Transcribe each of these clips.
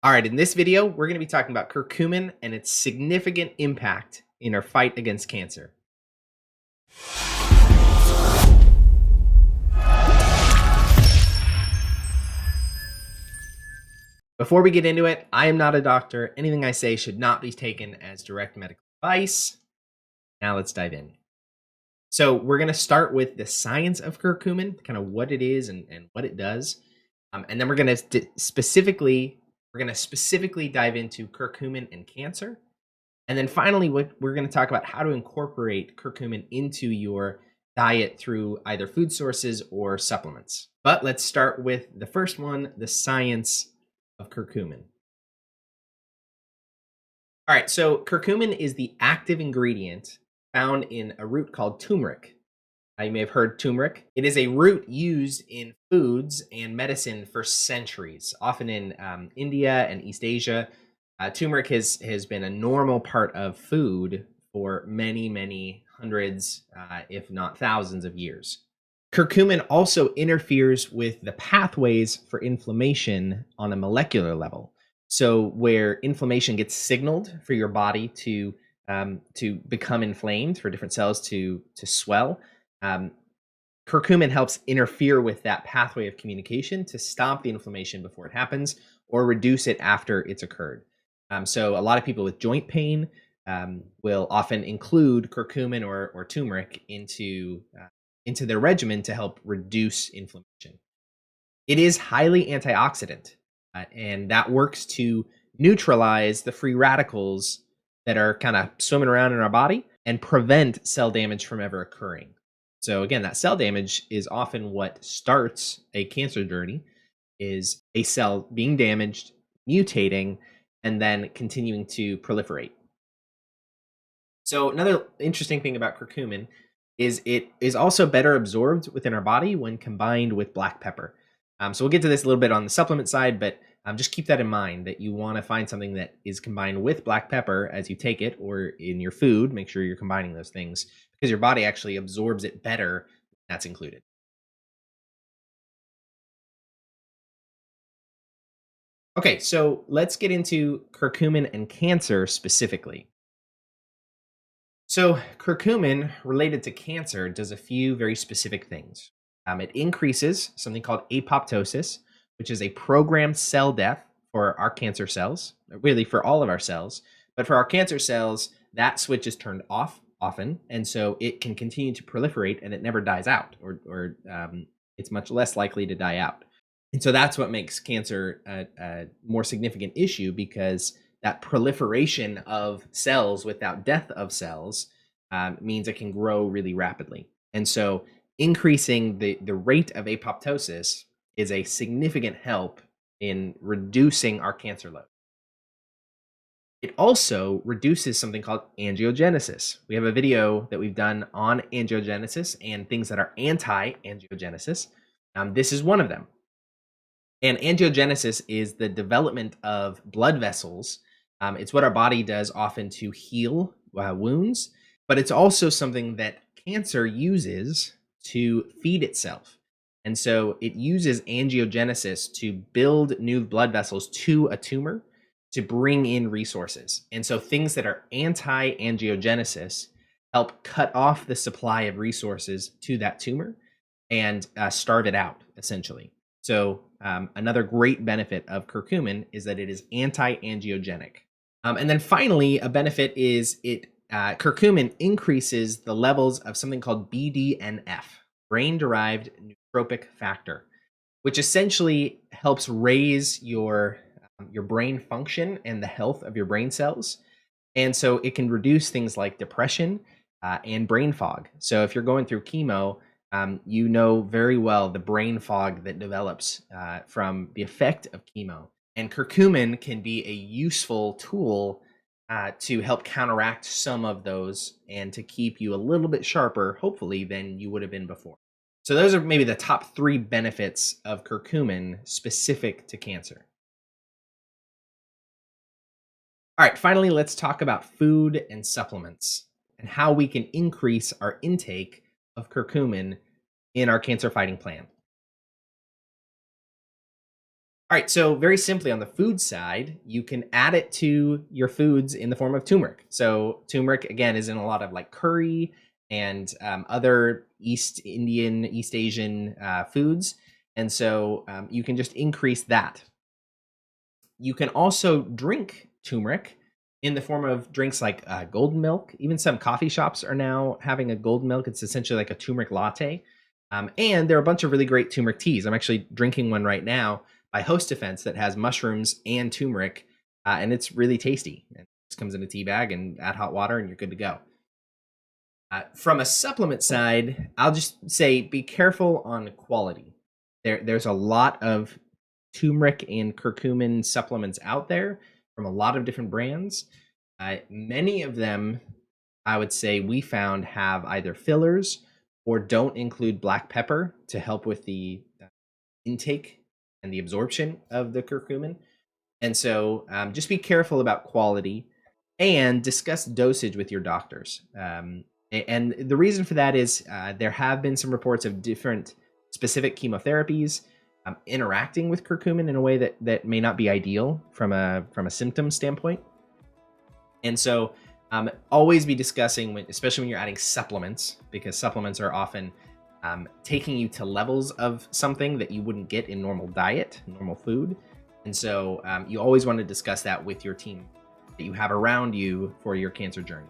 All right, in this video, we're going to be talking about curcumin and its significant impact in our fight against cancer. Before we get into it, I am not a doctor. Anything I say should not be taken as direct medical advice. Now let's dive in. So we're going to start with the science of curcumin, kind of what it is and what it does. And then we're going to specifically dive into curcumin and cancer. And then finally, we're going to talk about how to incorporate curcumin into your diet through either food sources or supplements. But let's start with the first one, the science of curcumin. All right, so curcumin is the active ingredient found in a root called turmeric. You may have heard turmeric. It is a root used in foods and medicine for centuries, often in India and East Asia. Turmeric has been a normal part of food for many hundreds, if not thousands of years. Curcumin also interferes with the pathways for inflammation on a molecular level. So where inflammation gets signaled for your body to become inflamed, for different cells to swell, um, curcumin helps interfere with that pathway of communication to stop the inflammation before it happens or reduce it after it's occurred. So a lot of people with joint pain will often include curcumin or turmeric into their regimen to help reduce inflammation. It is highly antioxidant, and that works to neutralize the free radicals that are kind of swimming around in our body and prevent cell damage from ever occurring. So again, that cell damage is often what starts a cancer journey, is a cell being damaged, mutating, and then continuing to proliferate. So another interesting thing about curcumin is it is also better absorbed within our body when combined with black pepper. So we'll get to this a little bit on the supplement side, but just keep that in mind that you want to find something that is combined with black pepper as you take it or in your food. Make sure you're combining those things because your body actually absorbs it better when that's included. Okay, so let's get into curcumin and cancer specifically. So, curcumin related to cancer does a few very specific things. It increases something called apoptosis, which is a programmed cell death for our cancer cells, really for all of our cells. But for our cancer cells, that switch is turned off often. And so it can continue to proliferate and it never dies out, or it's much less likely to die out. And so that's what makes cancer a more significant issue because that proliferation of cells without death of cells means it can grow really rapidly. And so increasing the rate of apoptosis is a significant help in reducing our cancer load. It also reduces something called angiogenesis. We have a video that we've done on angiogenesis and things that are anti angiogenesis. This is one of them. And angiogenesis is the development of blood vessels. It's what our body does often to heal wounds, but it's also something that cancer uses to feed itself. And so it uses angiogenesis to build new blood vessels to a tumor to bring in resources. And so things that are anti angiogenesis help cut off the supply of resources to that tumor and starve it out, essentially. So another great benefit of curcumin is that it is anti-angiogenic. And then finally, a benefit is curcumin increases the levels of something called BDNF, brain-derived neurotrophic factor, which essentially helps raise your brain function and the health of your brain cells. And so it can reduce things like depression and brain fog. So if you're going through chemo, you know very well the brain fog that develops from the effect of chemo. And curcumin can be a useful tool to help counteract some of those and to keep you a little bit sharper, hopefully, than you would have been before. So those are maybe the top 3 benefits of curcumin specific to cancer. All right, finally, let's talk about food and supplements and how we can increase our intake of curcumin in our cancer fighting plan. All right, so very simply on the food side, you can add it to your foods in the form of turmeric. So turmeric again is in a lot of like curry and other East Indian, East Asian foods, and so you can just increase that. You can also drink turmeric in the form of drinks like golden milk. Even some coffee shops are now having a golden milk. It's essentially like a turmeric latte. And there are a bunch of really great turmeric teas. I'm actually drinking one right now by Host Defense that has mushrooms and turmeric, and it's really tasty. It just comes in a tea bag and add hot water, and you're good to go. From a supplement side, I'll just say be careful on quality. There's a lot of turmeric and curcumin supplements out there from a lot of different brands. Many of them, I would say, we found have either fillers or don't include black pepper to help with the intake and the absorption of the curcumin. And so just be careful about quality and discuss dosage with your doctors. And the reason for that is there have been some reports of different specific chemotherapies interacting with curcumin in a way that may not be ideal from a symptom standpoint. And so always be discussing, especially when you're adding supplements, because supplements are often taking you to levels of something that you wouldn't get in normal diet, normal food. And so you always want to discuss that with your team that you have around you for your cancer journey.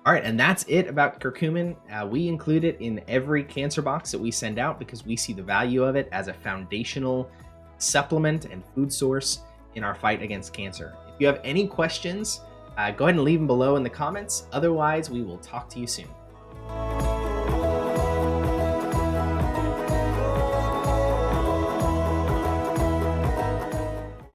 All right, and that's it about curcumin. We include it in every cancer box that we send out because we see the value of it as a foundational supplement and food source in our fight against cancer. If you have any questions, go ahead and leave them below in the comments. Otherwise, we will talk to you soon.